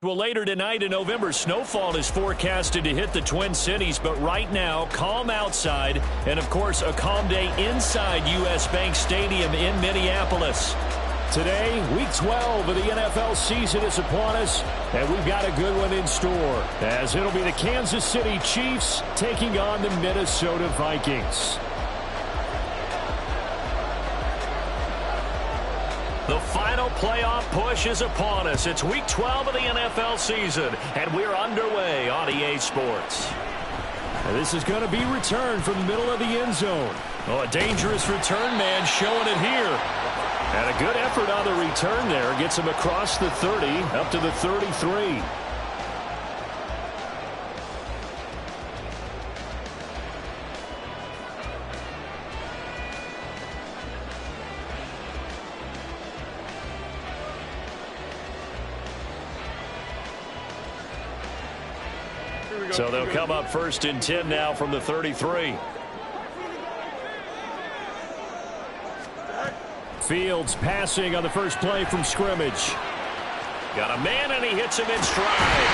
Well, later tonight in November, snowfall is forecasted to hit the Twin Cities, but right now, calm outside, and of course, a calm day inside U.S. Bank Stadium in Minneapolis. Today, Week 12 of the NFL season is upon us, and we've got a good one in store, as it'll be the Kansas City Chiefs taking on the Minnesota Vikings. The final playoff push is upon us. It's Week 12 of the NFL season, and we're underway on EA Sports. And this is going to be returned from the middle of the end zone. Oh, a dangerous return man showing it here. And a good effort on the return there. Gets him across the 30, up to the 33. So they'll come up 1st and 10 now from the 33. Fields passing on the first play from scrimmage. Got a man, and he hits him in stride.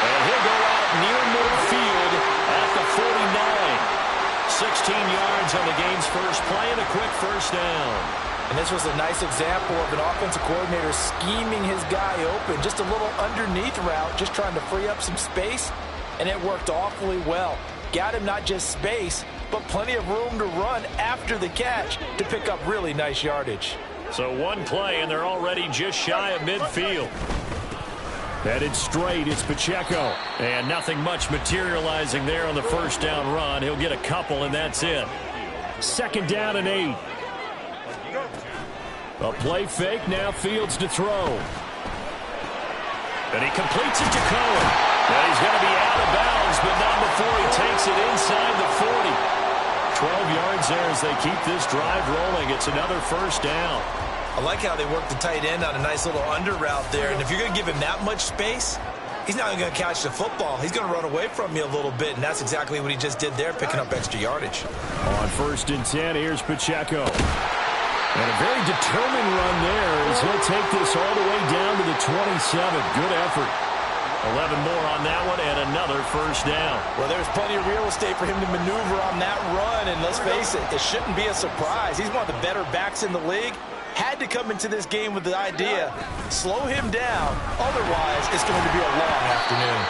And he'll go out near midfield at the 49. 16 yards on the game's first play and a quick first down. And this was a nice example of an offensive coordinator scheming his guy open. Just a little underneath route, just trying to free up some space. And it worked awfully well. Got him not just space, but plenty of room to run after the catch to pick up really nice yardage. So one play, and they're already just shy of midfield. Headed straight, it's Pacheco. And nothing much materializing there on the first down run. He'll get a couple, and that's it. 2nd down and 8. A play fake, now Fields to throw. And he completes it to Cohen. And he's going to be out of bounds, but not before he takes it inside the 40. 12 yards there as they keep this drive rolling. It's another first down. I like how they work the tight end on a nice little under route there. And if you're going to give him that much space, he's not going to catch the football. He's going to run away from you a little bit, and that's exactly what he just did there, picking up extra yardage. On 1st and 10, here's Pacheco. And a very determined run there as he'll take this all the way down to the 27. Good effort. 11 more on that one, and another first down. Well, there's plenty of real estate for him to maneuver on that run, and let's face it, it shouldn't be a surprise. He's one of the better backs in the league. Had to come into this game with the idea, slow him down, otherwise it's going to be a long afternoon.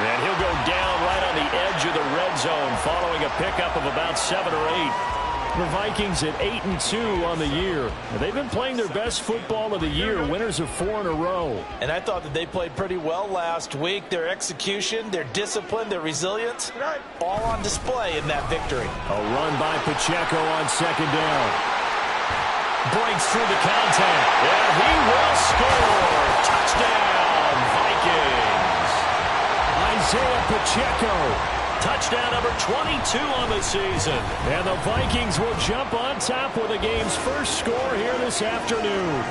And he'll go down right on the edge of the red zone following a pickup of about 7 or 8. The Vikings at 8-2 on the year. They've been playing their best football of the year, winners of 4 in a row. And I thought that they played pretty well last week. Their execution, their discipline, their resilience, all on display in that victory. A run by Pacheco on 2nd down. Breaks through the contact, and he will score. Touchdown, Vikings. Isaiah Pacheco. Touchdown number 22 on the season. And the Vikings will jump on top with the game's first score here this afternoon.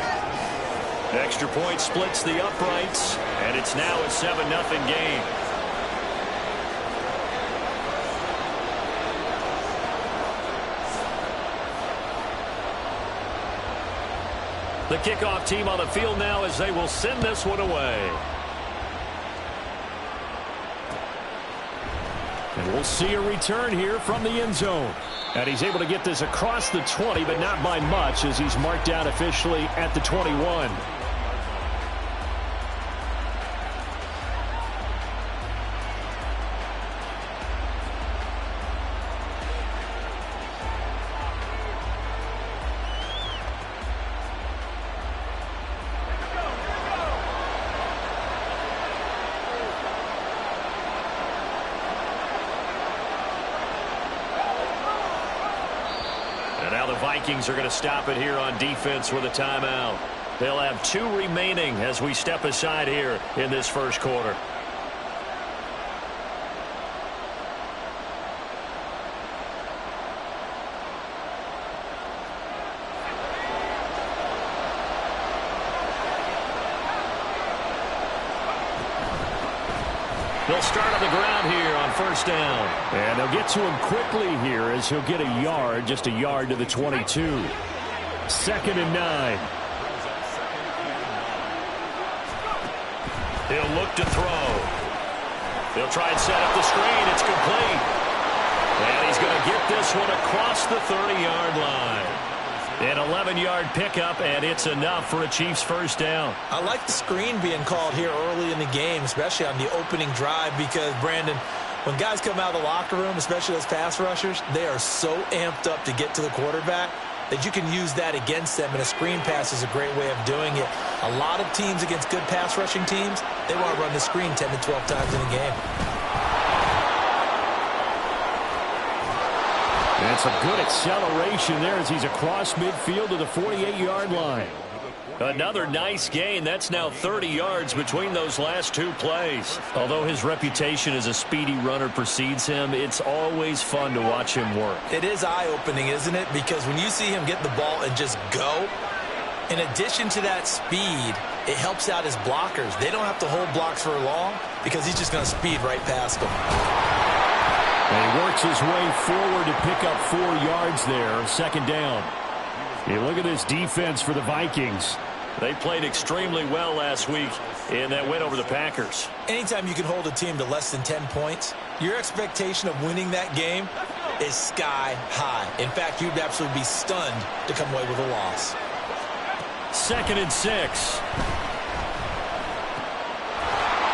Extra point splits the uprights, and it's now a 7-0 game. The kickoff team on the field now as they will send this one away. And we'll see a return here from the end zone. And he's able to get this across the 20, but not by much as he's marked down officially at the 21. Vikings are going to stop it here on defense with a timeout. They'll have 2 remaining as we step aside here in this first quarter. They'll start on the ground here on first down. And they'll get to him quickly here as he'll get a yard, just a yard to the 22. 2nd and 9. He'll look to throw. He'll try and set up the screen. It's complete. And he's going to get this one across the 30-yard line. An 11-yard pickup, and it's enough for a Chiefs first down. I like the screen being called here early in the game, especially on the opening drive, because, Brandon, when guys come out of the locker room, especially those pass rushers, they are so amped up to get to the quarterback that you can use that against them, and a screen pass is a great way of doing it. A lot of teams against good pass rushing teams, they want to run the screen 10 to 12 times in a game. And some good acceleration there as he's across midfield to the 48-yard line. Another nice gain. That's now 30 yards between those last two plays. Although his reputation as a speedy runner precedes him, it's always fun to watch him work. It is eye-opening, isn't it? Because when you see him get the ball and just go, in addition to that speed, it helps out his blockers. They don't have to hold blocks for long because he's just going to speed right past them. And he works his way forward to pick up 4 yards there. Second down. You look at this defense for the Vikings. They played extremely well last week in that win over the Packers. Anytime you can hold a team to less than 10 points, your expectation of winning that game is sky high. In fact, you'd absolutely be stunned to come away with a loss. 2nd and 6.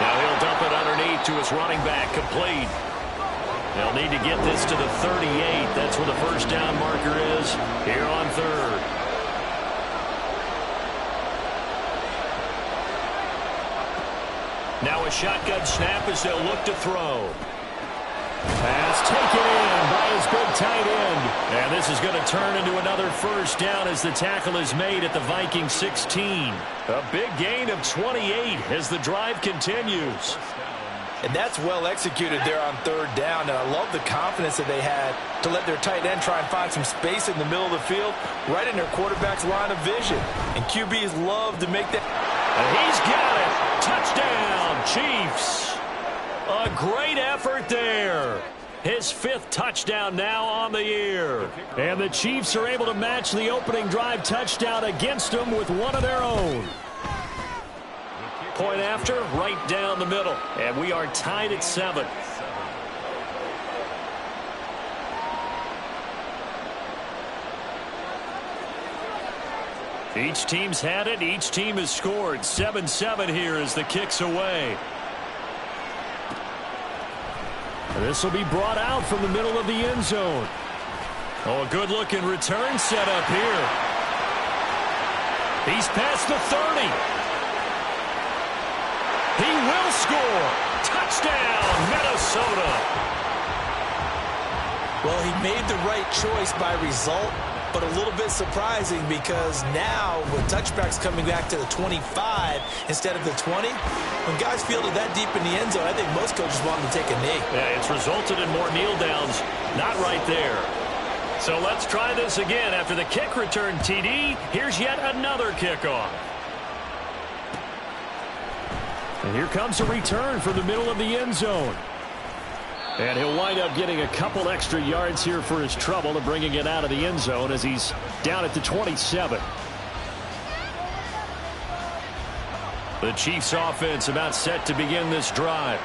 Now he'll dump it underneath to his running back, complete. They'll need to get this to the 38. That's where the first down marker is here on 3rd. Now a shotgun snap as they'll look to throw. Pass taken in by his big tight end. And this is going to turn into another first down as the tackle is made at the Vikings 16. A big gain of 28 as the drive continues. And that's well executed there on 3rd down. And I love the confidence that they had to let their tight end try and find some space in the middle of the field, right in their quarterback's line of vision. And QBs love to make that. And he's got it. Touchdown, Chiefs. A great effort there. His 5th touchdown now on the year. And the Chiefs are able to match the opening drive touchdown against them with one of their own. Point after, right down the middle. And we are tied at 7. Each team's had it. Each team has scored. 7-7 here as the kick's away. This will be brought out from the middle of the end zone. Oh, a good-looking return set up here. He's past the 30. He will score. Touchdown, Minnesota. Well, he made the right choice by result, but a little bit surprising because now with touchbacks coming back to the 25 instead of the 20, when guys field it that deep in the end zone, I think most coaches want them to take a knee. Yeah, it's resulted in more kneel downs. Not right there. So let's try this again. After the kick return TD, here's yet another kickoff. And here comes a return from the middle of the end zone. And he'll wind up getting a couple extra yards here for his trouble and bringing it out of the end zone as he's down at the 27. The Chiefs offense about set to begin this drive.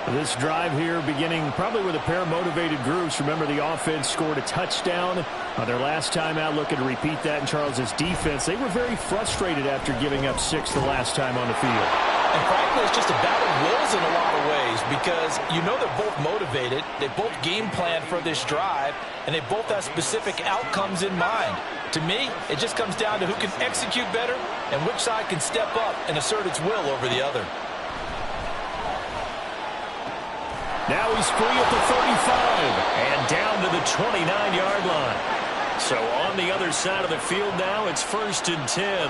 This drive here beginning probably with a pair of motivated groups. Remember, the offense scored a touchdown on their last time out. Looking to repeat that in Charles's defense. They were very frustrated after giving up 6 the last time on the field. And frankly, it's just a battle of wills in a lot of ways because you know they're both motivated. They both game plan for this drive, and they both have specific outcomes in mind. To me, it just comes down to who can execute better and which side can step up and assert its will over the other. Now he's free at the 35 and down to the 29-yard line. So on the other side of the field now, it's 1st and 10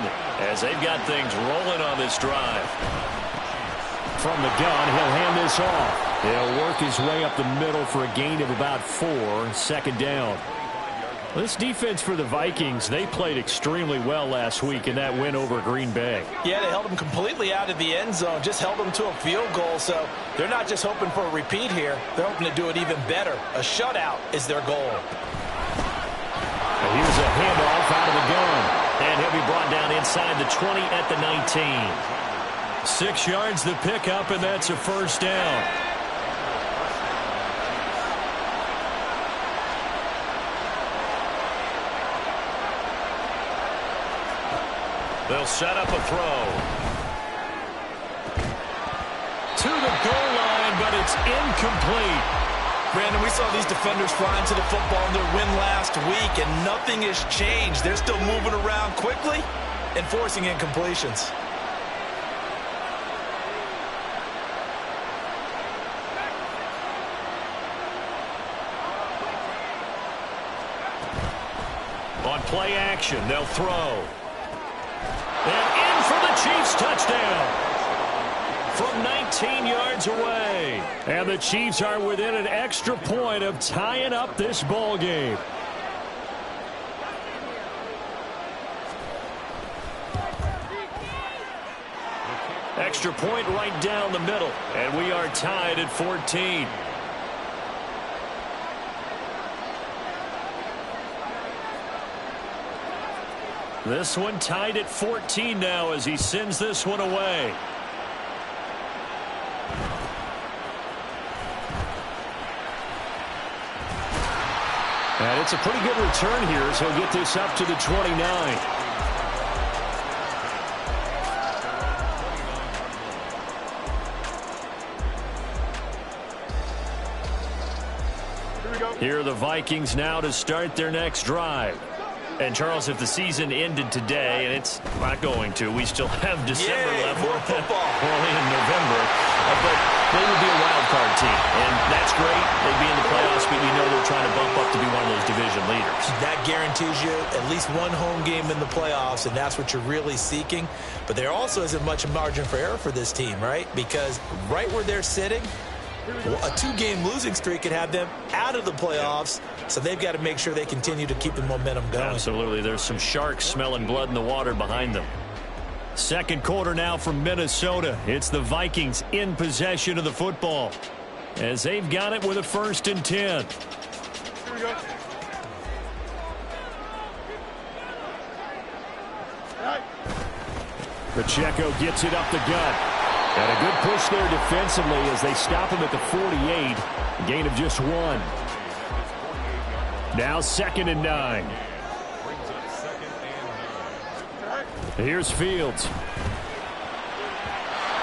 as they've got things rolling on this drive. From the gun, he'll hand this off. He'll work his way up the middle for a gain of about 4, 2nd down. This defense for the Vikings, they played extremely well last week in that win over Green Bay. Yeah, they held them completely out of the end zone, just held them to a field goal. So they're not just hoping for a repeat here. They're hoping to do it even better. A shutout is their goal. And here's a handoff out of the gun. And he'll be brought down inside the 20 at the 19. 6 yards the pickup, and that's a first down. They'll set up a throw. To the goal line, but it's incomplete. Brandon, we saw these defenders flying to the football in their win last week, and nothing has changed. They're still moving around quickly and forcing incompletions. On play action, they'll throw. And in for the Chiefs touchdown. From 19 yards away. And the Chiefs are within an extra point of tying up this ball game. Extra point right down the middle. And we are tied at 14. This one tied at 14 now as he sends this one away. And it's a pretty good return here as he'll get this up to the 29. Here are the Vikings now to start their next drive. And, Charles, if the season ended today, and it's not going to, we still have December left. More football. We're only in November. But they would be a wild card team. And that's great. They'd be in the playoffs, but you know they're trying to bump up to be one of those division leaders. That guarantees you at least one home game in the playoffs, and that's what you're really seeking. But there also isn't much margin for error for this team, right? Because right where they're sitting, a 2-game losing streak could have them out of the playoffs, so they've got to make sure they continue to keep the momentum going. Absolutely. There's some sharks smelling blood in the water behind them. Second quarter now from Minnesota. It's the Vikings in possession of the football as they've got it with a 1st and 10. Here we go. Pacheco gets it up the gut. And a good push there defensively as they stop him at the 48. A gain of just 1. Now 2nd and 9. Here's Fields.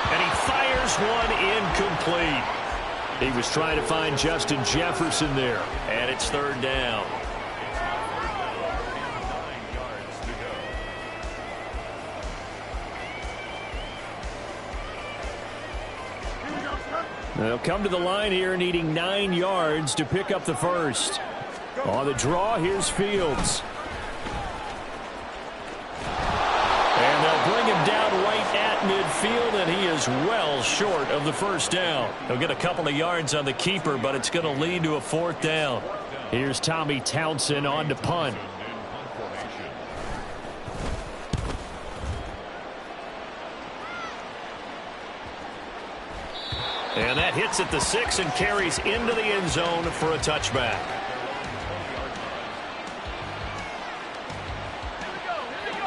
And he fires one incomplete. He was trying to find Justin Jefferson there. And it's 3rd down. They'll come to the line here needing 9 yards to pick up the first. On the draw, here's Fields. And they'll bring him down right at midfield, and he is well short of the 1st down. He'll get a couple of yards on the keeper, but it's going to lead to a 4th down. Here's Tommy Townsend on to punt. And that hits at the 6 and carries into the end zone for a touchback.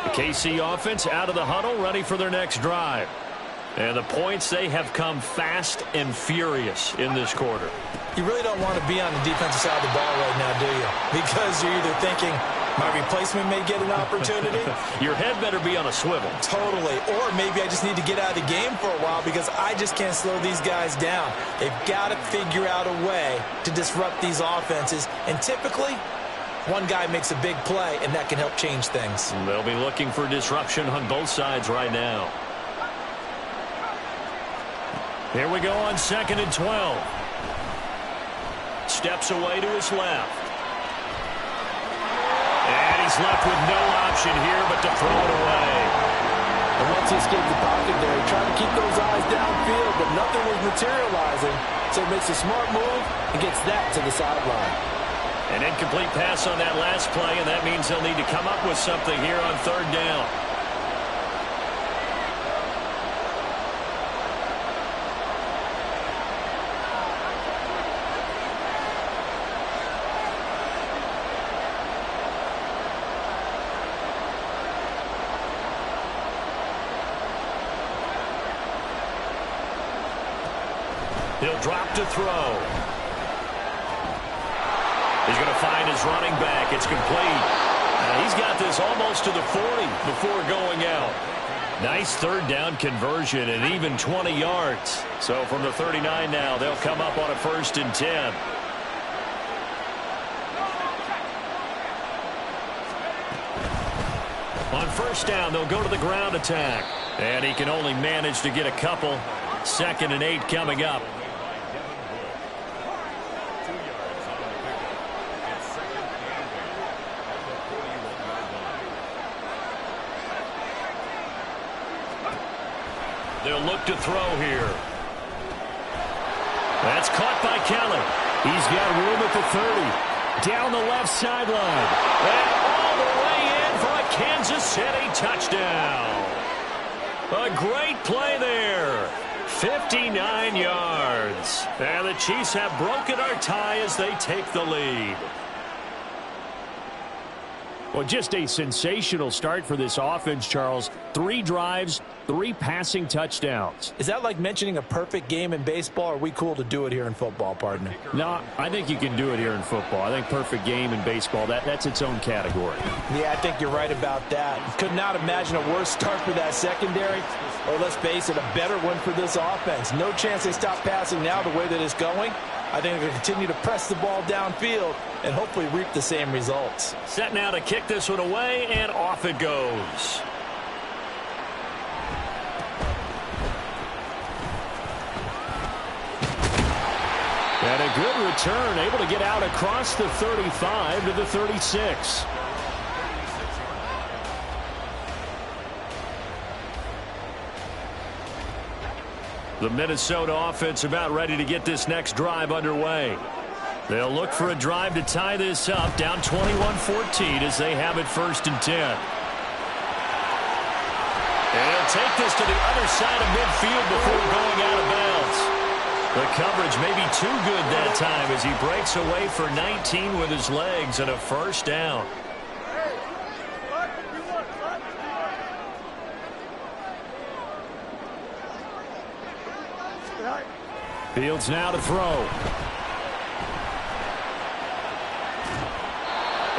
The KC offense out of the huddle, ready for their next drive. And the points, they have come fast and furious in this quarter. You really don't want to be on the defensive side of the ball right now, do you? Because you're either thinking, my replacement may get an opportunity. Your head better be on a swivel. Totally. Or maybe I just need to get out of the game for a while because I just can't slow these guys down. They've got to figure out a way to disrupt these offenses. And typically, one guy makes a big play, and that can help change things. They'll be looking for disruption on both sides right now. Here we go on 2nd and 12. Steps away to his left. And he's left with no option here but to throw it away. And once he escaped the pocket there, he tried to keep those eyes downfield, but nothing was materializing. So he makes a smart move and gets that to the sideline. An incomplete pass on that last play, and that means they'll need to come up with something here on 3rd down. He'll drop to throw. He's going to find his running back. It's complete. He's got this almost to the 40 before going out. Nice third down conversion and even 20 yards. So from the 39 now, they'll come up on a 1st and 10. On 1st down, they'll go to the ground attack. And he can only manage to get a couple. 2nd and 8 coming up. They'll look to throw here. That's caught by Kelly. He's got room at the 30. Down the left sideline. And all the way in for a Kansas City touchdown. A great play there. 59 yards. And the Chiefs have broken our tie as they take the lead. Well, just a sensational start for this offense, Charles. 3 drives, 3 passing touchdowns. Is that like mentioning a perfect game in baseball? Or are we cool to do it here in football, partner? No, I think you can do it here in football. I think perfect game in baseball, that's its own category. Yeah, I think you're right about that. Could not imagine a worse start for that secondary, or let's face it, a better one for this offense. No chance they stop passing now the way that it's going. I think they're going to continue to press the ball downfield and hopefully reap the same results. Set now to kick this one away, and off it goes. And a good return, able to get out across the 35 to the 36. The Minnesota offense about ready to get this next drive underway. They'll look for a drive to tie this up, down 21-14 as they have it 1st and 10. And he'll take this to the other side of midfield before going out of bounds. The coverage may be too good that time as he breaks away for 19 with his legs and a 1st down. Fields now to throw.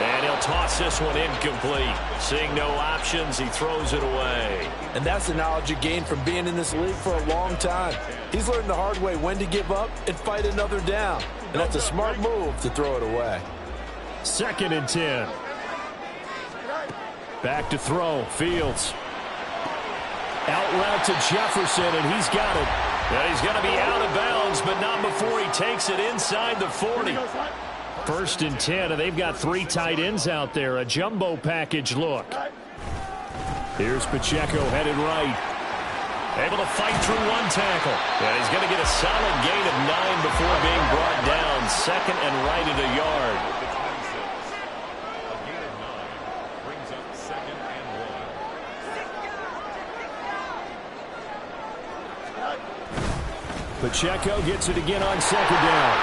And he'll toss this one incomplete. Seeing no options, he throws it away. And that's the knowledge you gain from being in this league for a long time. He's learned the hard way when to give up and fight another down. And that's a smart move to throw it away. 2nd and 10. Back to throw. Fields. Out route to Jefferson, and he's got it. And he's going to be out of bounds, but not before he takes it inside the 40. 1st and 10, and they've got 3 tight ends out there. A jumbo package look. Here's Pacheco headed right. Able to fight through 1 tackle. And he's going to get a solid gain of 9 before being brought down. 2nd and right at a yard. Pacheco gets it again on 2nd down.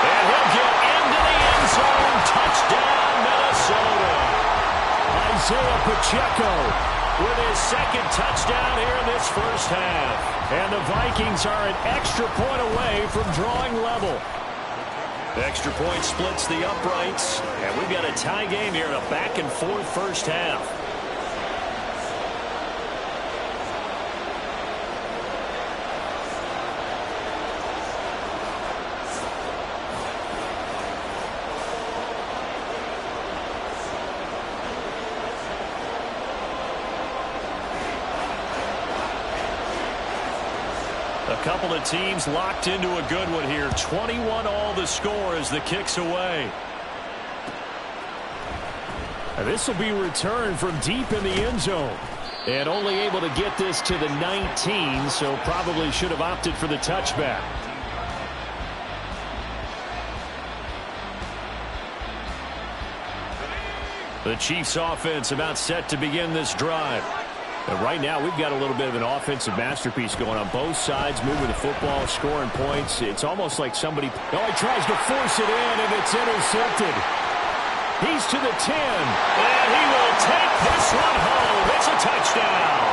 And he'll get into the end zone. Touchdown, Minnesota. Isaiah Pacheco with his 2nd touchdown here in this 1st half. And the Vikings are an extra point away from drawing level. Extra point splits the uprights. And we've got a tie game here in a back-and-forth 1st half. A couple of teams locked into a good one here. 21 all the score as the kick's away. And this will be returned from deep in the end zone. And only able to get this to the 19, so probably should have opted for the touchback. The Chiefs offense about set to begin this drive. And right now, we've got a little bit of an offensive masterpiece going on both sides, moving the football, scoring points. It's almost like somebody, he tries to force it in, and it's intercepted. He's to the 10, and he will take this one home. It's a touchdown.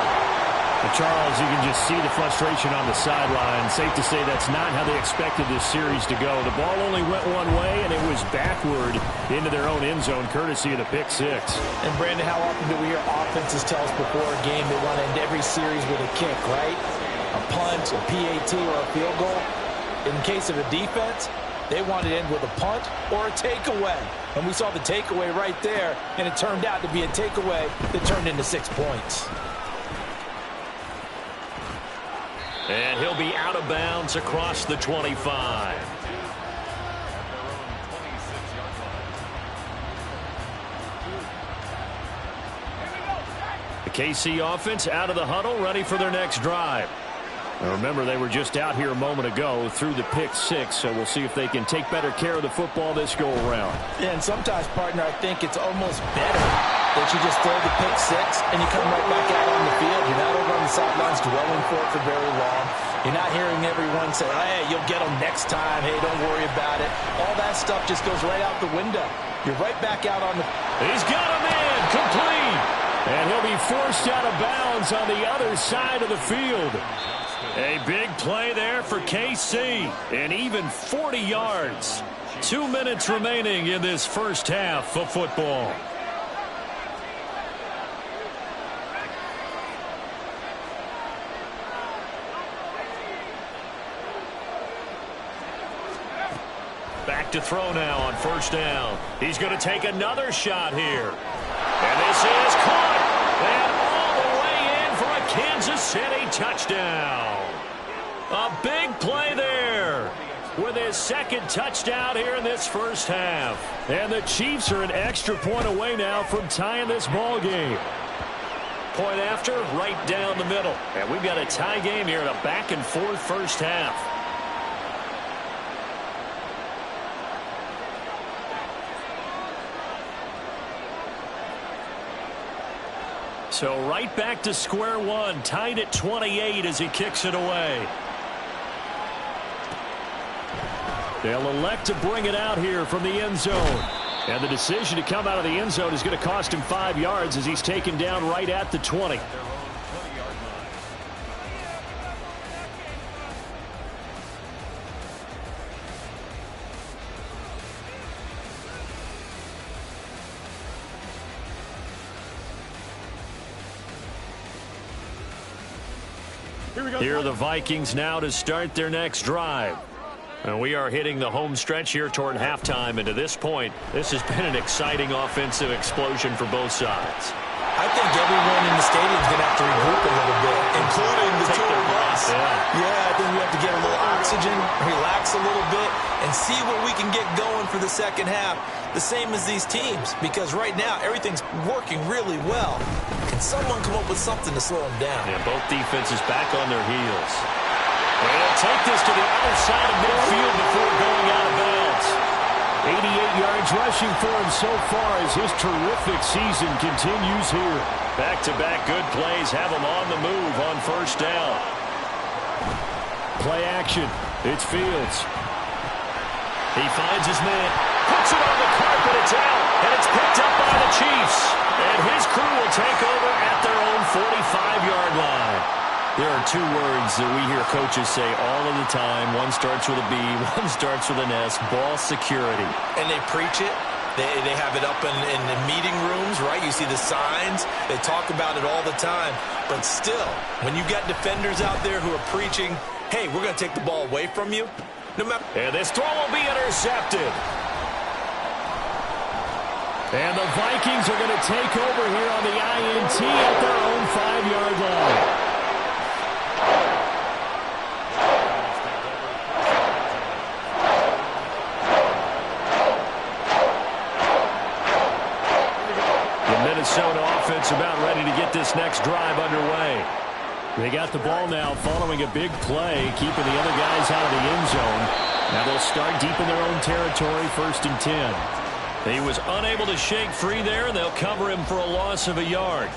And Charles, you can just see the frustration on the sideline. Safe to say that's not how they expected this series to go. The ball only went one way, and it was backward into their own end zone, courtesy of the pick six. And, Brandon, how often do we hear offenses tell us before a game they want to end every series with a kick, right? A punt, a PAT, or a field goal. In case of a defense, they want to end with a punt or a takeaway. And we saw the takeaway right there, and it turned out to be a takeaway that turned into 6 points. And he'll be out of bounds across the 25. The KC offense out of the huddle, ready for their next drive. Now remember, they were just out here a moment ago through the pick six, so we'll see if they can take better care of the football this go-around. Yeah, and sometimes, partner, I think it's almost better that you just throw the pick six and you come right back out on the field. You're not over on the sidelines dwelling for it for very long. You're not hearing everyone say, hey, you'll get them next time. Hey, don't worry about it. All that stuff just goes right out the window. You're right back out on the... He's got him in, complete. And he'll be forced out of bounds on the other side of the field. A big play there for KC, and even 40 yards. 2 minutes remaining in this first half of football. Back to throw now on first down. He's going to take another shot here. And this is caught. And all the way in for a Kansas City touchdown. A big play there with his second touchdown here in this first half. And the Chiefs are an extra point away now from tying this ball game. Point after, right down the middle. And we've got a tie game here in a back-and-forth first half. So right back to square one, tied at 28 as he kicks it away. They'll elect to bring it out here from the end zone. And the decision to come out of the end zone is going to cost him 5 yards as he's taken down right at the 20. Here are the Vikings now to start their next drive. And we are hitting the home stretch here toward halftime. And to this point, this has been an exciting offensive explosion for both sides. I think everyone in the stadium is going to have to regroup a little bit, including the two of us. Yeah, I think we have to get a little oxygen, relax a little bit, and see what we can get going for the second half, the same as these teams, because right now everything's working really well. Can someone come up with something to slow them down? Yeah, both defenses back on their heels. They'll take this to the other side of midfield before going out of bounds. 88 yards rushing for him so far as his terrific season continues here. Back-to-back good plays have him on the move on first down. Play action. It's Fields. He finds his man. Puts it on the carpet. It's out. And it's picked up by the Chiefs. And his crew will take over at their own 45-yard line. There are two words that we hear coaches say all of the time. One starts with a B, one starts with an S, ball security. And they preach it. They have it up in the meeting rooms, right? You see the signs. They talk about it all the time. But still, when you got defenders out there who are preaching, hey, we're going to take the ball away from you. No matter. And this throw will be intercepted. And the Vikings are going to take over here on the INT at their own 5-yard line. Minnesota offense about ready to get this next drive underway. They got the ball now following a big play, keeping the other guys out of the end zone. Now they'll start deep in their own territory, 1st and 10. He was unable to shake free there, and they'll cover him for a loss of a yard.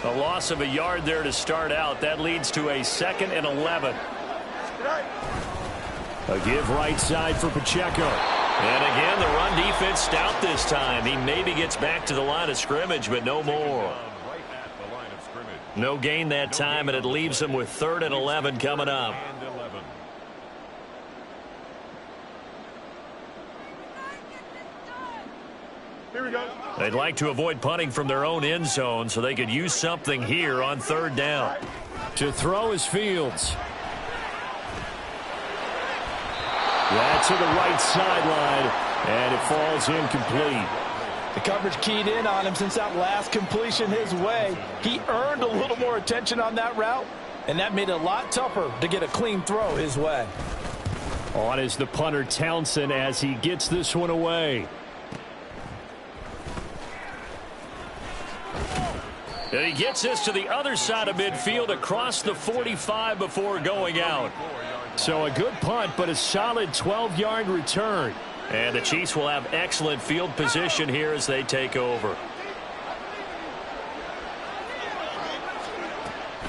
A loss of a yard there to start out. That leads to a 2nd and 11. A give right side for Pacheco. And again, the run defense offense stout this time. He maybe gets back to the line of scrimmage, but no more. No gain that time, and it leaves him with 3rd and 11 coming up. Here we go. They'd like to avoid punting from their own end zone so they could use something here on 3rd down. To throw is Fields. That's to the right sideline, and it falls incomplete. The coverage keyed in on him since that last completion his way. He earned a little more attention on that route, and that made it a lot tougher to get a clean throw his way. On is the punter Townsend as he gets this one away. And he gets this to the other side of midfield across the 45 before going out. So a good punt, but a solid 12-yard return. And the Chiefs will have excellent field position here as they take over.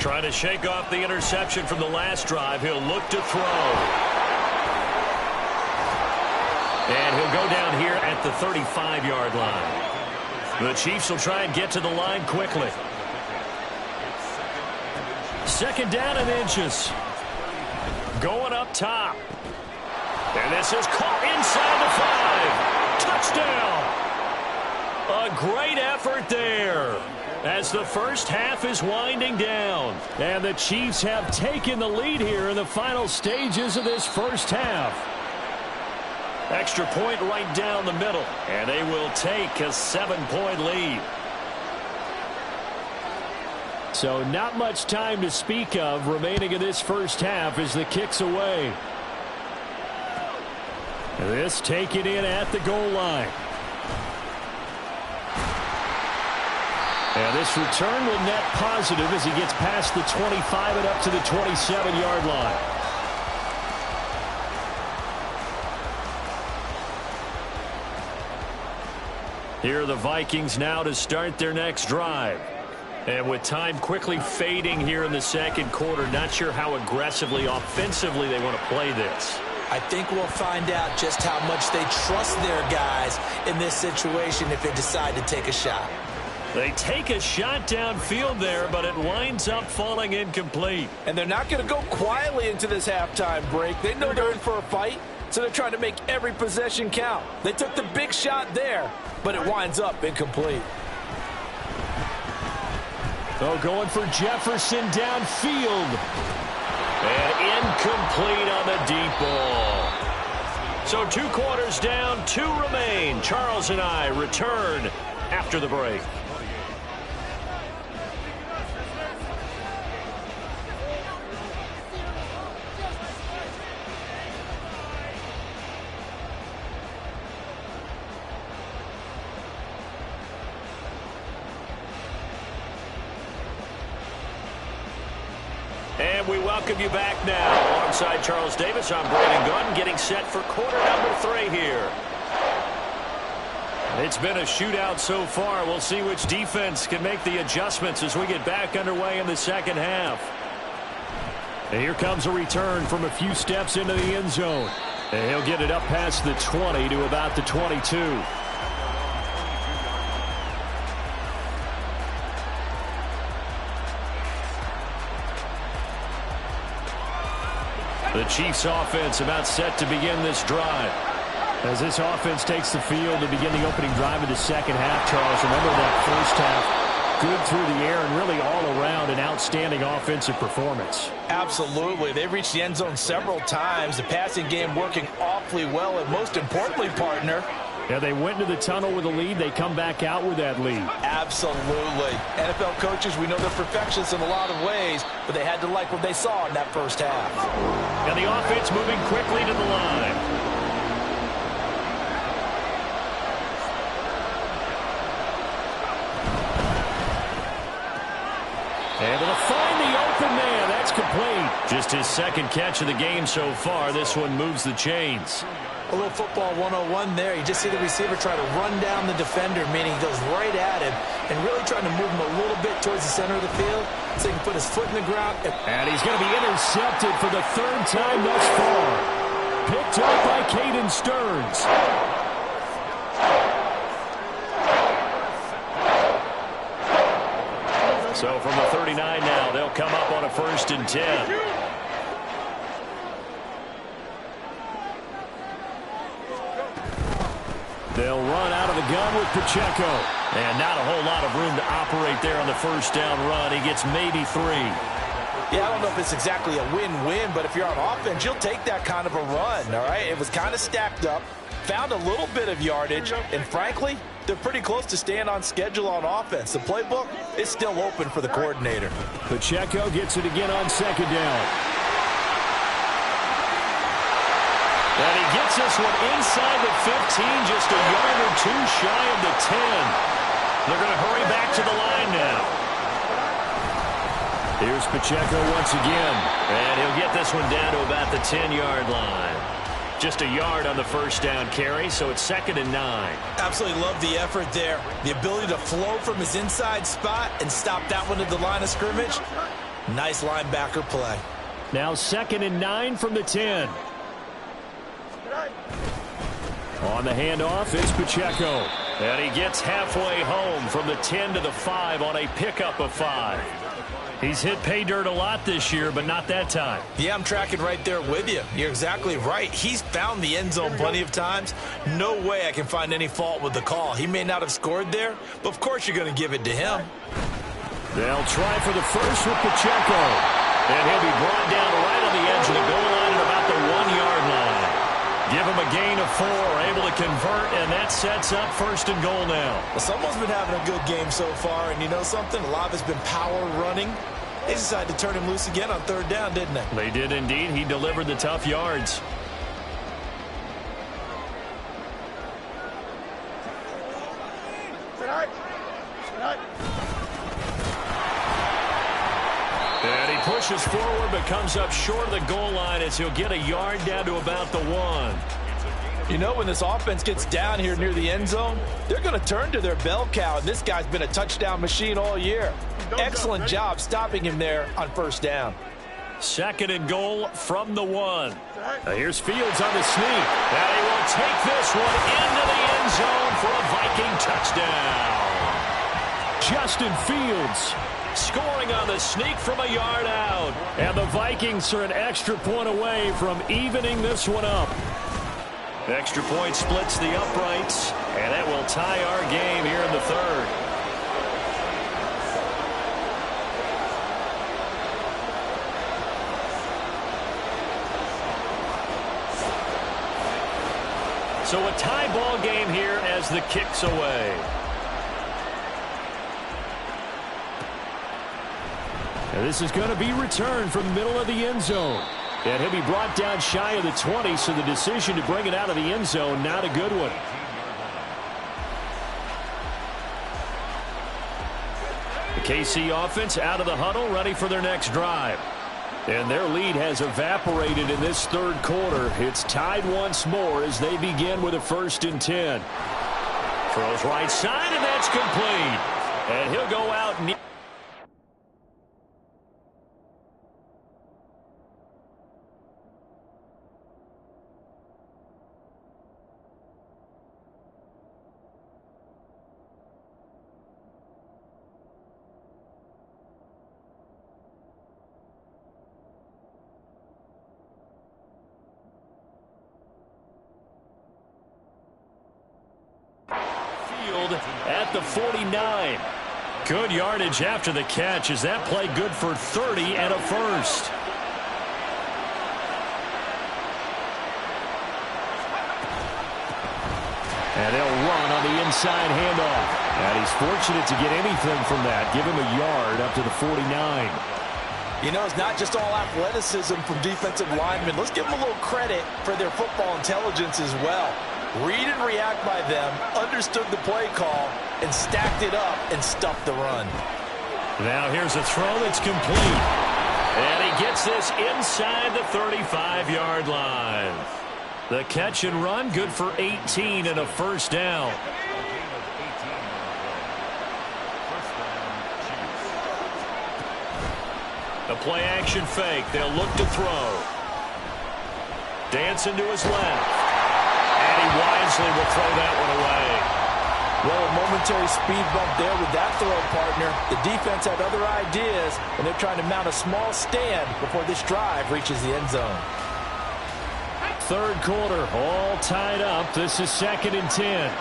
Trying to shake off the interception from the last drive. He'll look to throw. And he'll go down here at the 35-yard line. The Chiefs will try and get to the line quickly. 2nd down and inches. Going up top. And this is caught inside the 5. Touchdown. A great effort there as the first half is winding down. And the Chiefs have taken the lead here in the final stages of this first half. Extra point right down the middle. And they will take a 7-point lead. So not much time to speak of remaining in this first half as the kick's away. This taken in at the goal line. And this return will net positive as he gets past the 25 and up to the 27-yard line. Here are the Vikings now to start their next drive. And with time quickly fading here in the second quarter, not sure how aggressively, offensively they want to play this. I think we'll find out just how much they trust their guys in this situation if they decide to take a shot. They take a shot downfield there, but it winds up falling incomplete. And they're not going to go quietly into this halftime break. They know they're in for a fight, so they're trying to make every possession count. They took the big shot there, but it winds up incomplete. Oh, going for Jefferson downfield. And incomplete on the deep ball. So 2 quarters down, 2 remain. Charles and I return after the break. And we welcome you back now. Alongside Charles Davis, I'm Brandon Gunn, getting set for quarter number 3 here. It's been a shootout so far. We'll see which defense can make the adjustments as we get back underway in the second half. And here comes a return from a few steps into the end zone. And he'll get it up past the 20 to about the 22. The Chiefs offense about set to begin this drive. As this offense takes the field to begin the opening drive of the second half, Charles, remember that first half, good through the air and really all around an outstanding offensive performance. Absolutely. They've reached the end zone several times. The passing game working awfully well, and most importantly, partner, yeah, they went into the tunnel with a lead. They come back out with that lead. Absolutely. NFL coaches, we know they're perfectionists in a lot of ways, but they had to like what they saw in that first half. And the offense moving quickly to the line. Able to find the open man. That's complete. Just his second catch of the game so far. This one moves the chains. A little football 101 there. You just see the receiver try to run down the defender, meaning he goes right at him and really trying to move him a little bit towards the center of the field so he can put his foot in the ground. And he's going to be intercepted for the 3rd time thus far. Picked up by Caden Stearns. So from the 39 now, they'll come up on a 1st and 10. They'll run out of the gun with Pacheco. And not a whole lot of room to operate there on the 1st down run. He gets maybe 3. Yeah, I don't know if it's exactly a win-win, but if you're on offense, you'll take that kind of a run, all right? It was kind of stacked up, found a little bit of yardage, and frankly, they're pretty close to staying on schedule on offense. The playbook is still open for the coordinator. Pacheco gets it again on 2nd down. And he gets this one inside the 15, just a yard or 2 shy of the 10. They're going to hurry back to the line now. Here's Pacheco once again, and he'll get this one down to about the 10-yard line. Just a yard on the 1st down carry, so it's 2nd and 9. Absolutely love the effort there. The ability to flow from his inside spot and stop that one at the line of scrimmage. Nice linebacker play. Now 2nd and 9 from the 10. On the handoff, it's Pacheco. And he gets halfway home from the 10 to the 5 on a pickup of 5. He's hit pay dirt a lot this year, but not that time. Yeah, I'm tracking right there with you. You're exactly right. He's found the end zone plenty of times. No way I can find any fault with the call. He may not have scored there, but of course you're going to give it to him. They'll try for the 1st with Pacheco. And he'll be brought down right on the edge of the goal line at about the 1-yard line. Give him a gain of 4, able to convert, and that sets up 1st and goal now. Well, someone's been having a good game so far, and you know something? A lot of it's been power running. They decided to turn him loose again on 3rd down, didn't they? They did indeed. He delivered the tough yards. And he pushes forward but comes up short of the goal line as he'll get a yard down to about the 1. You know, when this offense gets down here near the end zone, they're going to turn to their bell cow, and this guy's been a touchdown machine all year. Excellent job stopping him there on 1st down. 2nd and goal from the 1. Now here's Fields on the sneak. And he will take this one into the end zone for a Viking touchdown. Justin Fields scoring on the sneak from a yard out. And the Vikings are an extra point away from evening this one up. Extra point splits the uprights, and that will tie our game here in the 3rd. So a tie ball game here as the kick's away. And this is going to be returned from the middle of the end zone. And he'll be brought down shy of the 20, so the decision to bring it out of the end zone, not a good one. The KC offense out of the huddle, ready for their next drive. And their lead has evaporated in this 3rd quarter. It's tied once more as they begin with a 1st and 10. Throws right side, and that's complete. And he'll go out and... at the 49. Good yardage after the catch. Is that play good for 30 and a 1st? And they'll run on the inside handoff. And he's fortunate to get anything from that. Give him a yard up to the 49. You know, it's not just all athleticism from defensive linemen. Let's give them a little credit for their football intelligence as well. Read and react by them, understood the play call, and stacked it up and stuffed the run. Now here's a throw that's complete. And he gets this inside the 35-yard line. The catch and run, good for 18 and a 1st down. The play action fake. They'll look to throw. Dancing to his left. And he wisely will throw that one away. Well, a moment momentary speed bump there with that throw, partner. The defense had other ideas, and they're trying to mount a small stand before this drive reaches the end zone. Third quarter, all tied up. This is 2nd and 10.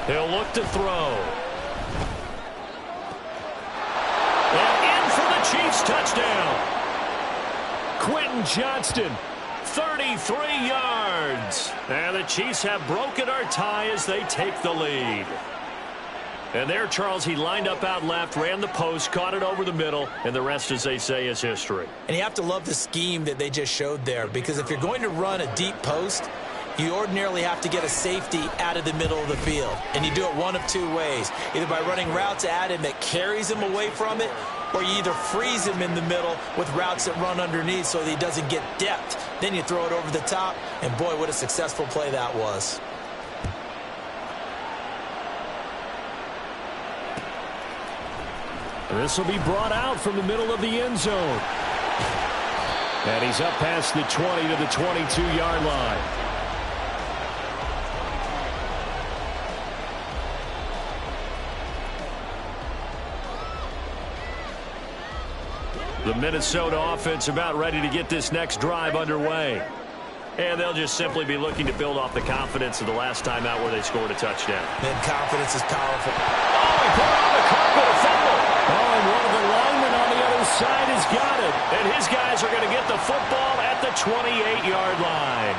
He'll look to throw. And in for the Chiefs touchdown. Quentin Johnston, 33 yards. And the Chiefs have broken our tie as they take the lead. And there, Charles, he lined up out left, ran the post, caught it over the middle, and the rest, as they say, is history. And you have to love the scheme that they just showed there, because if you're going to run a deep post, you ordinarily have to get a safety out of the middle of the field. And you do it one of two ways. Either by running routes at him that carries him away from it, or you either freeze him in the middle with routes that run underneath so that he doesn't get depth. Then you throw it over the top, and boy, what a successful play that was. This will be brought out from the middle of the end zone. And he's up past the 20 to the 22-yard line. The Minnesota offense about ready to get this next drive underway. And they'll just simply be looking to build off the confidence of the last time out where they scored a touchdown. And confidence is powerful. Oh, he put it on the carpet, a fumble. Oh, and one of the linemen on the other side has got it. And his guys are going to get the football at the 28-yard line.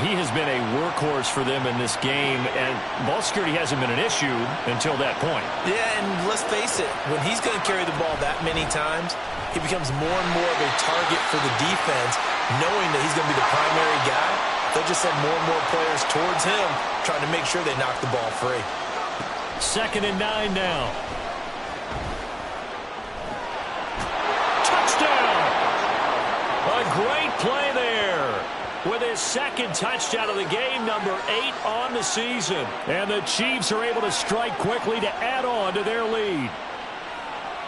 He has been a workhorse for them in this game, and ball security hasn't been an issue until that point. Yeah, and let's face it, when he's going to carry the ball that many times, he becomes more and more of a target for the defense, knowing that he's going to be the primary guy. They'll just send more and more players towards him, trying to make sure they knock the ball free. 2nd and 9 now. Touchdown! A great play there. With his second touchdown of the game, number 8 on the season. And the Chiefs are able to strike quickly to add on to their lead.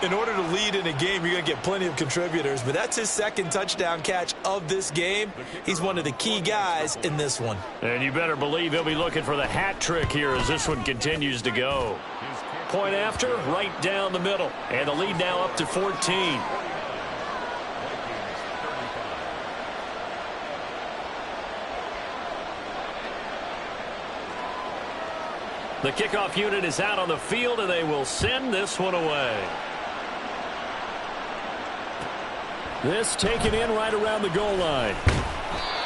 In order to lead in a game, you're going to get plenty of contributors, but that's his second touchdown catch of this game. He's one of the key guys in this one. And you better believe he'll be looking for the hat trick here as this one continues to go. Point after, right down the middle. And the lead now up to 14. The kickoff unit is out on the field, and they will send this one away. This taken in right around the goal line.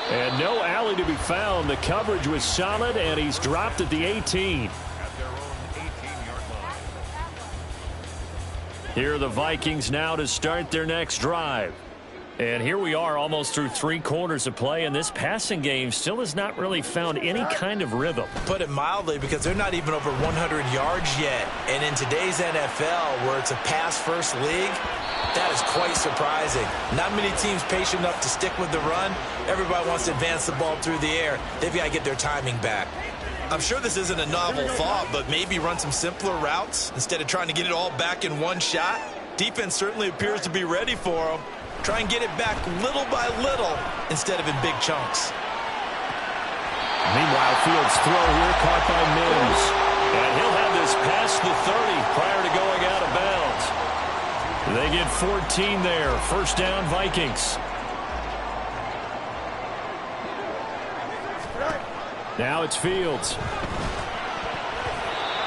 And no alley to be found. The coverage was solid, and he's dropped at the 18. Here are the Vikings now to start their next drive. And here we are almost through 3 quarters of play, and this passing game still has not really found any kind of rhythm. Put it mildly, because they're not even over 100 yards yet. And in today's NFL, where it's a pass-first league, that is quite surprising. Not many teams patient enough to stick with the run. Everybody wants to advance the ball through the air. They've got to get their timing back. I'm sure this isn't a novel thought, but maybe run some simpler routes instead of trying to get it all back in one shot. Defense certainly appears to be ready for them. Try and get it back little by little instead of in big chunks. Meanwhile, Fields' throw here caught by Mims. And he'll have this past the 30 prior to going out of bounds. They get 14 there. First down, Vikings. Now it's Fields.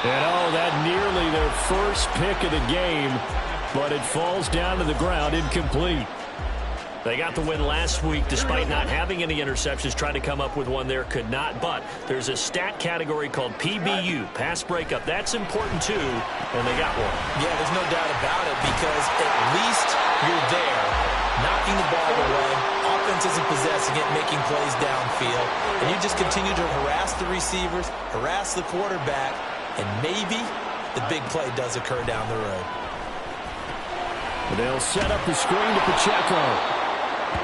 And oh, that nearly their first pick of the game, but it falls down to the ground incomplete. They got the win last week despite not having any interceptions. Tried to come up with one there, could not. But there's a stat category called PBU, pass breakup. That's important too, and they got one. Yeah, there's no doubt about it, because at least you're there, knocking the ball away. Offense isn't possessing it, making plays downfield. And you just continue to harass the receivers, harass the quarterback, and maybe the big play does occur down the road. They'll set up the screen to Pacheco.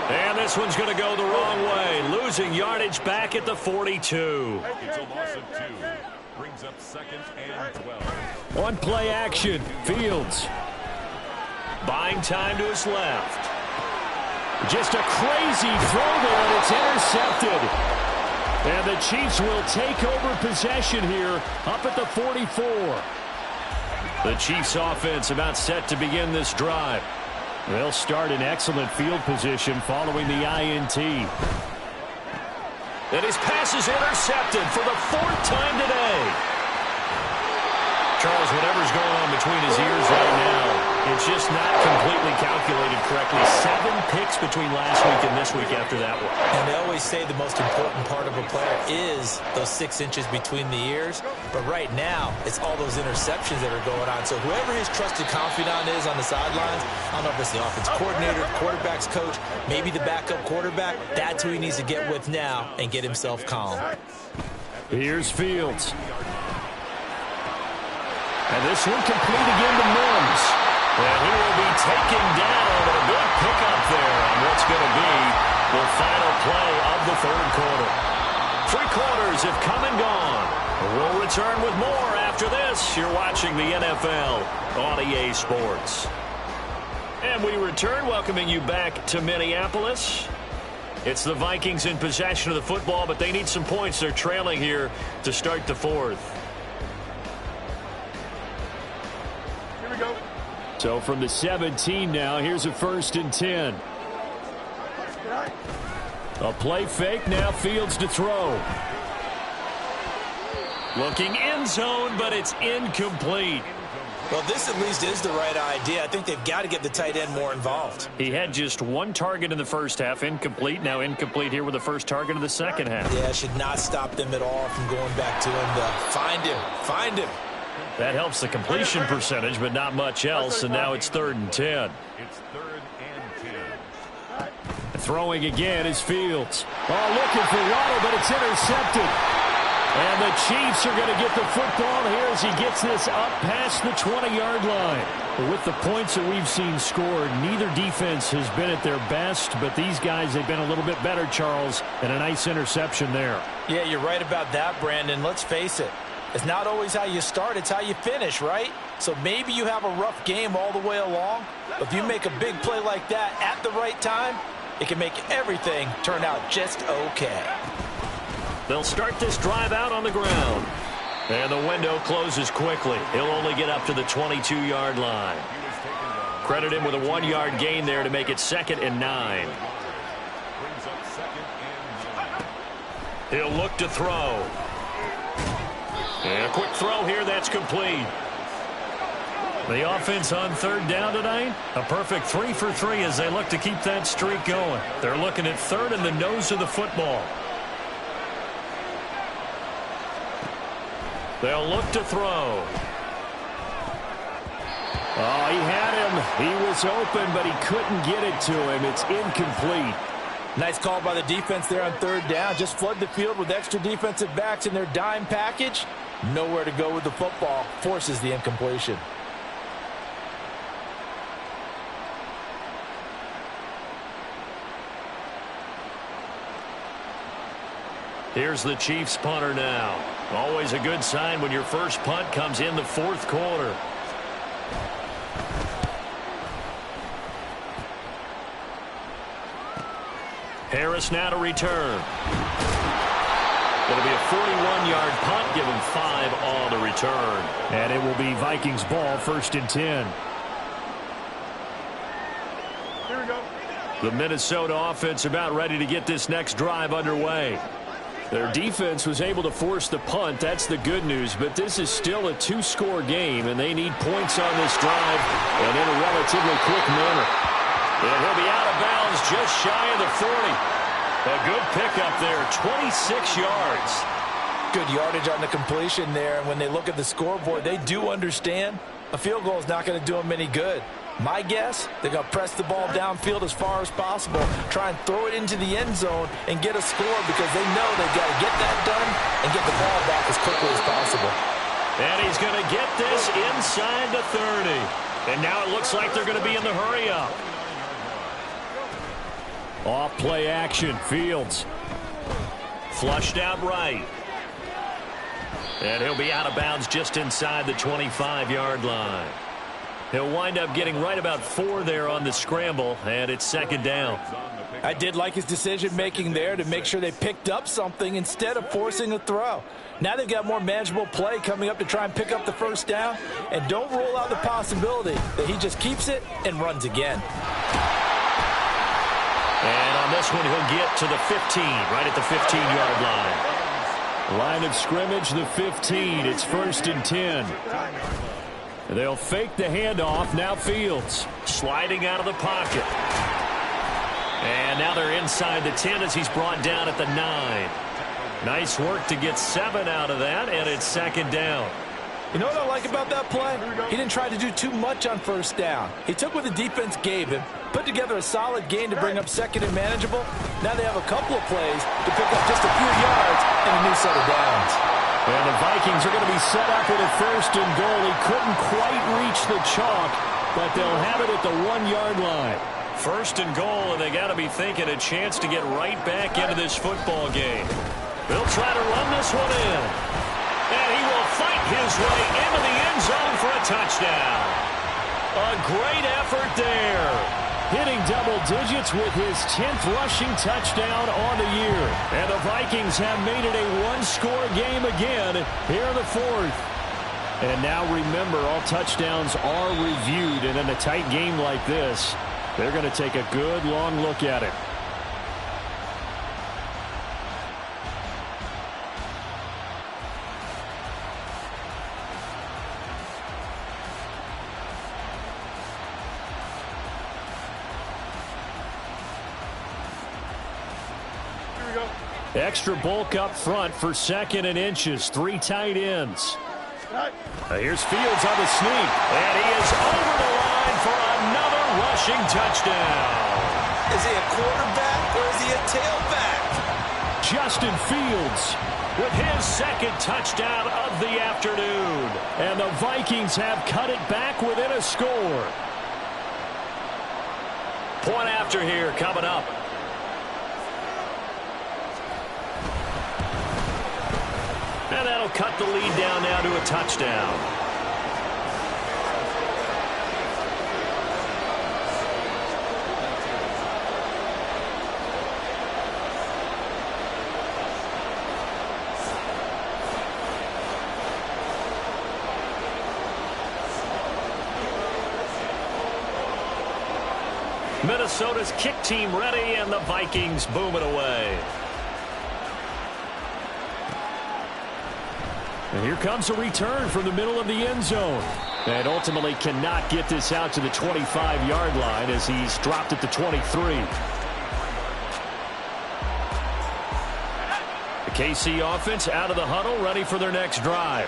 And this one's going to go the wrong way. Losing yardage back at the 42. It's a loss of 2. Brings up 2nd and 12. On play action, Fields. Buying time to his left. Just a crazy throw there, and it's intercepted. And the Chiefs will take over possession here up at the 44. The Chiefs offense about set to begin this drive. They'll start in excellent field position following the INT. And his pass is intercepted for the 4th time today. Charles, whatever's going on between his ears right now, it's just not completely calculated correctly. 7 picks between last week and this week after that one. And they always say the most important part of a player is those 6 inches between the ears. But right now, it's all those interceptions that are going on. So whoever his trusted confidant is on the sidelines, I don't know if it's the offense coordinator, quarterback's coach, maybe the backup quarterback, that's who he needs to get with now and get himself calm. Here's Fields. And this one complete again to Mims. And he will be taken down, but a good pickup there on what's going to be the final play of the 3rd quarter. 3 quarters have come and gone. We'll return with more after this. You're watching the NFL on EA Sports. And we return, welcoming you back to Minneapolis. It's the Vikings in possession of the football, but they need some points. They're trailing here to start the 4th. So from the 17 now, here's a 1st and 10. A play fake, now Fields to throw. Looking end zone, but it's incomplete. Well, this at least is the right idea. I think they've got to get the tight end more involved. He had just 1 target in the first half, incomplete. Now incomplete here with the first target of the second half. Yeah, should not stop them at all from going back to him to find him. That helps the completion percentage, but not much else, and now it's 3rd and 10. It's 3rd and 10. Throwing again is Fields. Oh, looking for Waddle, but it's intercepted. And the Chiefs are going to get the football here as he gets this up past the 20-yard line. With the points that we've seen scored, neither defense has been at their best, but these guys, they've been a little bit better, Charles, and a nice interception there. Yeah, you're right about that, Brandon. Let's face it. It's not always how you start, it's how you finish, right? So maybe you have a rough game all the way along, but if you make a big play like that at the right time, it can make everything turn out just okay. They'll start this drive out on the ground. And the window closes quickly. He'll only get up to the 22-yard line. Credit him with a 1-yard gain there to make it 2nd and 9. He'll look to throw. And a quick throw here, that's complete. The offense on 3rd down tonight, a perfect 3 for 3 as they look to keep that streak going. They're looking at 3rd in the nose of the football. They'll look to throw. Oh, he had him. He was open, but he couldn't get it to him. It's incomplete. Nice call by the defense there on 3rd down. Just flood the field with extra defensive backs in their dime package. Nowhere to go with the football. Forces the incompletion. Here's the Chiefs punter now. Always a good sign when your first punt comes in the 4th quarter. Harris now to return. It'll be a 41-yard punt, give him 5 on the return. And it will be Vikings ball, 1st and 10. Here we go. The Minnesota offense about ready to get this next drive underway. Their defense was able to force the punt. That's the good news. But this is still a 2-score game, and they need points on this drive and in a relatively quick manner. And he'll be out of bounds just shy of the 40. A good pickup there, 26 yards. Good yardage on the completion there. And when they look at the scoreboard, they do understand a field goal is not going to do them any good. My guess, they're going to press the ball downfield as far as possible, try and throw it into the end zone and get a score because they know they've got to get that done and get the ball back as quickly as possible. And he's going to get this inside the 30. And now it looks like they're going to be in the hurry-up. Off play action, Fields. Flushed out right. And he'll be out of bounds just inside the 25-yard line. He'll wind up getting right about 4 there on the scramble, and it's second down. I did like his decision-making there to make sure they picked up something instead of forcing a throw. Now they've got more manageable play coming up to try and pick up the first down, and don't rule out the possibility that he just keeps it and runs again. And on this one, he'll get to the 15, right at the 15-yard line. Line of scrimmage, the 15. It's 1st and 10. They'll fake the handoff. Now Fields sliding out of the pocket. And now they're inside the 10 as he's brought down at the 9. Nice work to get 7 out of that, and it's second down. You know what I like about that play? He didn't try to do too much on first down. He took what the defense gave him, put together a solid game to bring up second and manageable. Now they have a couple of plays to pick up just a few yards and a new set of downs. And the Vikings are going to be set up with a 1st and goal. He couldn't quite reach the chalk, but they'll have it at the 1-yard line. 1st and goal, and they got to be thinking a chance to get right back into this football game. They'll try to run this one in. And he will fight his way into the end zone for a touchdown. A great effort there. Hitting double digits with his 10th rushing touchdown on the year. And the Vikings have made it a one-score game again here in the 4th. And now remember, all touchdowns are reviewed. And in a tight game like this, they're going to take a good long look at it. Extra bulk up front for 2nd and inches. 3 tight ends. Here's Fields on the sneak. And he is over the line for another rushing touchdown. Is he a quarterback or is he a tailback? Justin Fields with his 2nd touchdown of the afternoon. And the Vikings have cut it back within a score. Point after here coming up. And that'll cut the lead down now to a touchdown. Minnesota's kick team ready, and the Vikings boom it away. And here comes a return from the middle of the end zone. And ultimately cannot get this out to the 25-yard line as he's dropped at the 23. The KC offense out of the huddle, ready for their next drive.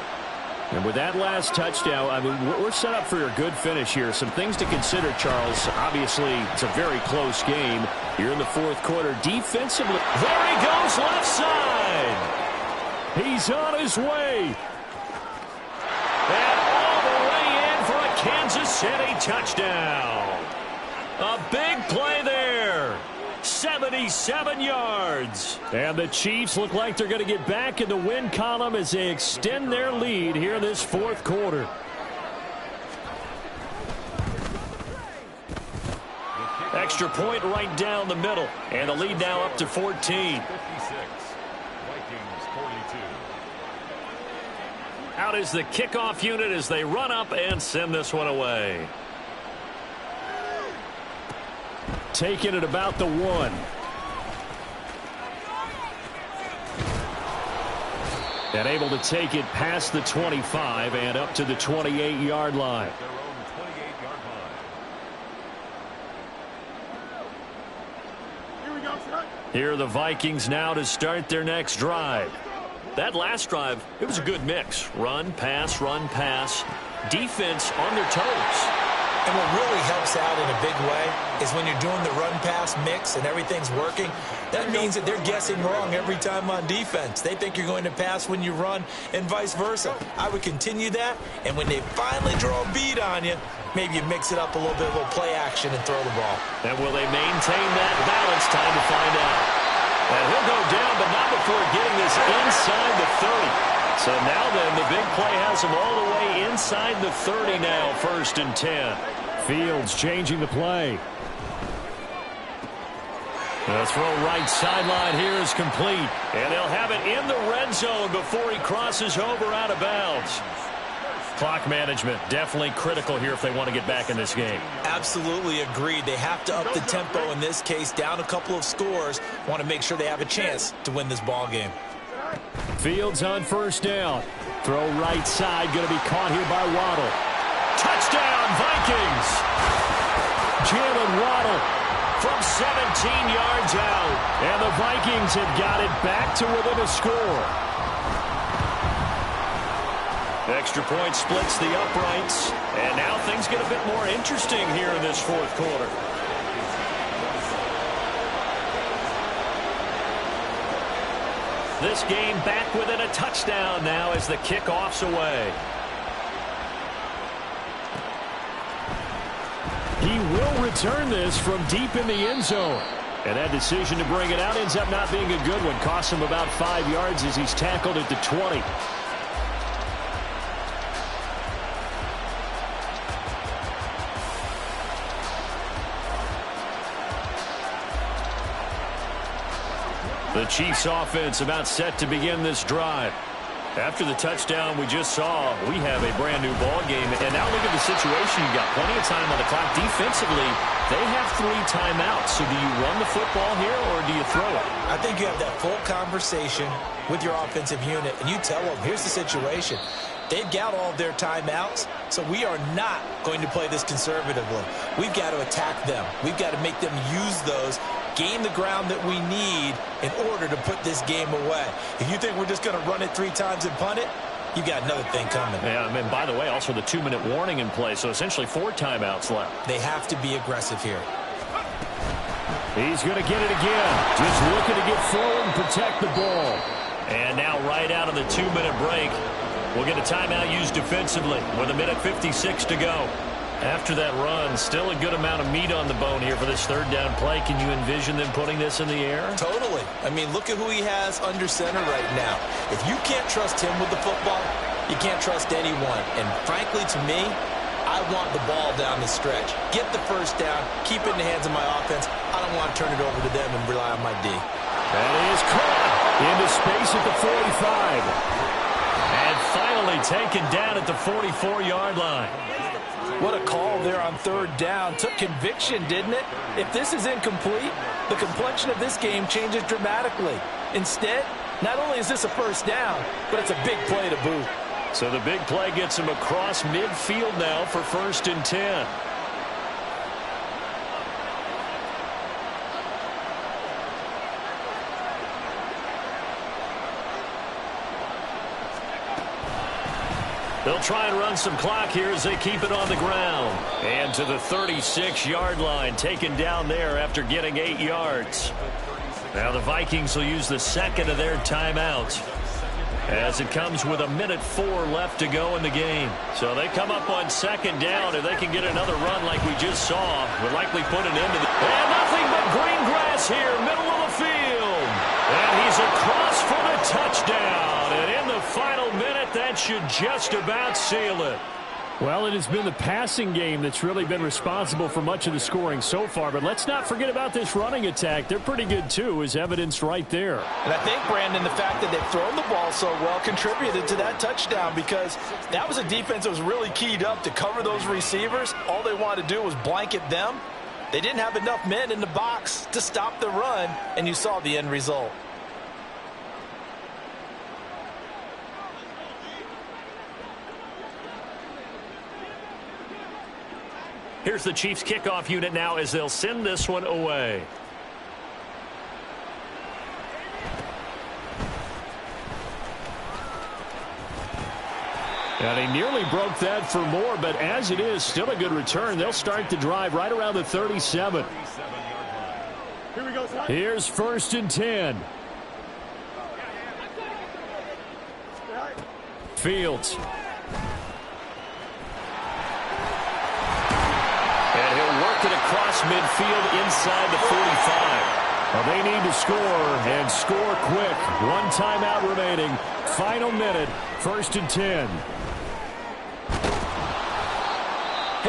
And with that last touchdown, I mean, we're set up for a good finish here. Some things to consider, Charles. Obviously, it's a very close game here in the 4th quarter. Defensively, there he goes left side. He's on his way. And all the way in for a Kansas City touchdown. A big play there. 77 yards. And the Chiefs look like they're going to get back in the win column as they extend their lead here in this 4th quarter. Extra point right down the middle. And the lead now up to 14. Out is the kickoff unit as they run up and send this one away. Taking it about the 1. And able to take it past the 25 and up to the 28-yard line. Here are the Vikings now to start their next drive. That last drive, it was a good mix. Run, pass, defense on their toes. And what really helps out in a big way is when you're doing the run-pass mix and everything's working, that means that they're guessing wrong every time on defense. They think you're going to pass when you run and vice versa. I would continue that, and when they finally draw a beat on you, maybe you mix it up a little bit, a little play action and throw the ball. And will they maintain that balance? Time to find out. And he'll go down, but not before getting this inside the 30. So now then, the big play has him all the way inside the 30 now, 1st and 10. Fields changing the play. The throw right sideline here is complete. And they'll have it in the red zone before he crosses over out of bounds. Clock management definitely critical here if they want to get back in this game. Absolutely agreed. They have to up the tempo in this case, down a couple of scores. Want to make sure they have a chance to win this ball game. Fields on 1st down. Throw right side, going to be caught here by Waddle. Touchdown, Vikings! Jalen Waddle from 17 yards out. And the Vikings have got it back to within a score. Extra point splits the uprights. And now things get a bit more interesting here in this 4th quarter. This game back within a touchdown now as the kickoff's away. He will return this from deep in the end zone. And that decision to bring it out ends up not being a good one. Costs him about 5 yards as he's tackled at the 20. The Chiefs offense about set to begin this drive. After the touchdown we just saw, we have a brand new ball game. And now look at the situation. You got plenty of time on the clock. Defensively, they have 3 timeouts. So do you run the football here or do you throw it? I think you have that full conversation with your offensive unit, and you tell them, here's the situation. They've got all of their timeouts, so we are not going to play this conservatively. We've got to attack them. We've got to make them use those, gain the ground that we need in order to put this game away. If you think we're just going to run it 3 times and punt it, you got another thing coming. Yeah, I mean, by the way, also the 2-minute warning in play, so essentially 4 timeouts left. They have to be aggressive here. He's going to get it again. Just looking to get forward and protect the ball. And now right out of the 2-minute break, we'll get a timeout used defensively with 1:56 to go. After that run, still a good amount of meat on the bone here for this 3rd down play. Can you envision them putting this in the air? Totally. I mean, look at who he has under center right now. If you can't trust him with the football, you can't trust anyone. And frankly, to me, I want the ball down the stretch. Get the 1st down, keep it in the hands of my offense. I don't want to turn it over to them and rely on my D. That is caught into space at the 45. And finally taken down at the 44-yard line. What a call there on 3rd down. Took conviction, didn't it? If this is incomplete, the complexion of this game changes dramatically. Instead, not only is this a 1st down, but it's a big play to boot. So the big play gets him across midfield now for 1st and 10. They'll try and run some clock here as they keep it on the ground. And to the 36-yard line, taken down there after getting 8 yards. Now the Vikings will use the 2nd of their timeouts as it comes with 1:04 left to go in the game. So they come up on 2nd down. If they can get another run like we just saw, would likely put an end to the... And nothing but green grass here, middle of the field. And he's across for the touchdown. And in the final minute, that should just about seal it. Well, it has been the passing game that's really been responsible for much of the scoring so far. But let's not forget about this running attack. They're pretty good, too, as evidenced right there. And I think, Brandon, the fact that they've thrown the ball so well contributed to that touchdown, because that was a defense that was really keyed up to cover those receivers. All they wanted to do was blanket them. They didn't have enough men in the box to stop the run, and you saw the end result. Here's the Chiefs kickoff unit now as they'll send this one away. And he nearly broke that for more, but as it is, still a good return. They'll start the drive right around the 37. Here we go, son. Here's 1st and 10. Fields. And he'll work it across midfield inside the 45. Well, they need to score, and score quick. One timeout remaining. Final minute, 1st and 10.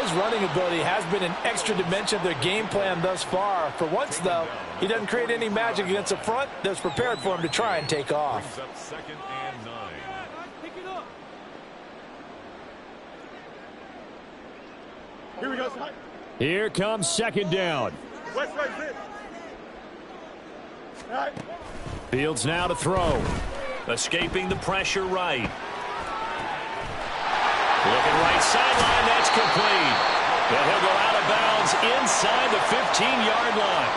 His running ability has been an extra dimension of their game plan thus far. For once, though, he doesn't create any magic against the front that's prepared for him to try and take off. Second and 9. Here we go, Scott. Here comes 2nd down. West right here. All right. Fields now to throw. Escaping the pressure right. Looking right sideline, that's complete. And he'll go out of bounds inside the 15-yard line.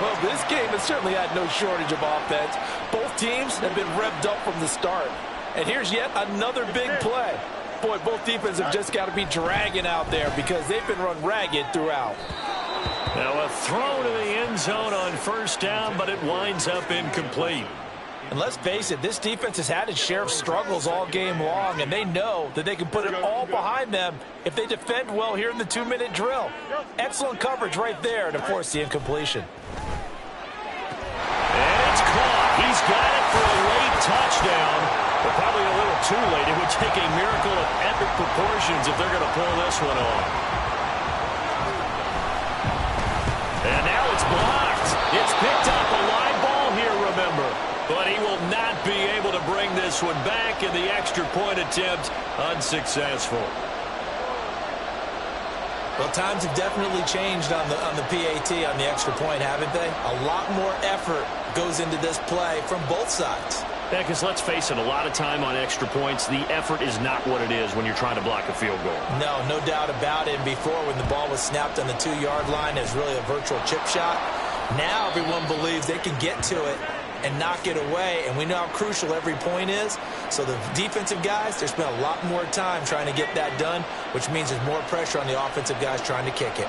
Well, this game has certainly had no shortage of offense. Both teams have been revved up from the start. And here's yet another big play. Boy, both defenses have just got to be dragging out there because they've been run ragged throughout. Now a throw to the end zone on 1st down, but it winds up incomplete. And let's face it, this defense has had its share of struggles all game long, and they know that they can put it all behind them if they defend well here in the 2-minute drill. Excellent coverage right there to force the incompletion. And it's caught. He's got it for a late touchdown, but probably a little too late. It would take a miracle of epic proportions if they're going to pull this one off. And now it's blocked. It's picked up a live ball here, remember. But he will not be able to bring this one back, and the extra point attempt unsuccessful. Well, times have definitely changed on the PAT, on the extra point, haven't they? A lot more effort goes into this play from both sides. Yeah, because let's face it, a lot of time on extra points, the effort is not what it is when you're trying to block a field goal. No doubt about it. And before, when the ball was snapped on the 2-yard line, it was really a virtual chip shot. Now everyone believes they can get to it and knock it away, and we know how crucial every point is. So the defensive guys, they spent a lot more time trying to get that done, which means there's more pressure on the offensive guys trying to kick it.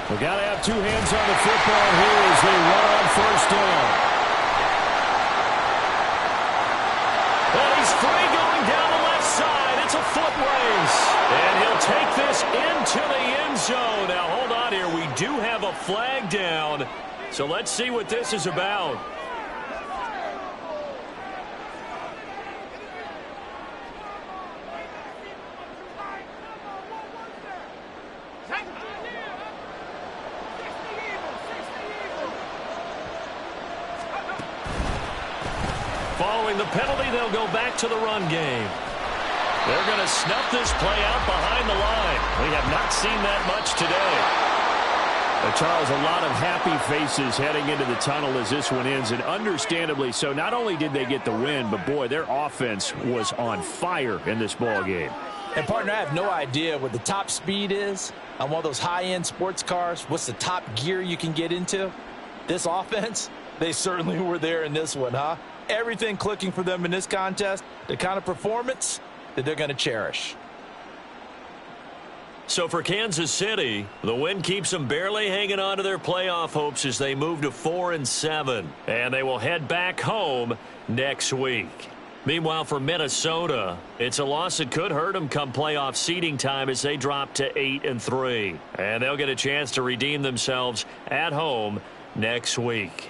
We got to have 2 hands on the football here as they run on 1st down. Well, he's free going down the left side. It's a foot race. And he'll take this into the end zone. Now, hold on here. We do have a flag down. So let's see what this is about. Following the penalty, they'll go back to the run game. They're going to snuff this play out behind the line. We have not seen that much today. Charles, a lot of happy faces heading into the tunnel as this one ends, and understandably so. Not only did they get the win, but, boy, their offense was on fire in this ball game. And, partner, I have no idea what the top speed is on one of those high-end sports cars. What's the top gear you can get into? This offense, they certainly were there in this one, huh? Everything clicking for them in this contest, the kind of performance that they're going to cherish. So for Kansas City, the win keeps them barely hanging on to their playoff hopes as they move to 4-7. And they will head back home next week. Meanwhile, for Minnesota, it's a loss that could hurt them come playoff seeding time as they drop to 8-3. And they'll get a chance to redeem themselves at home next week.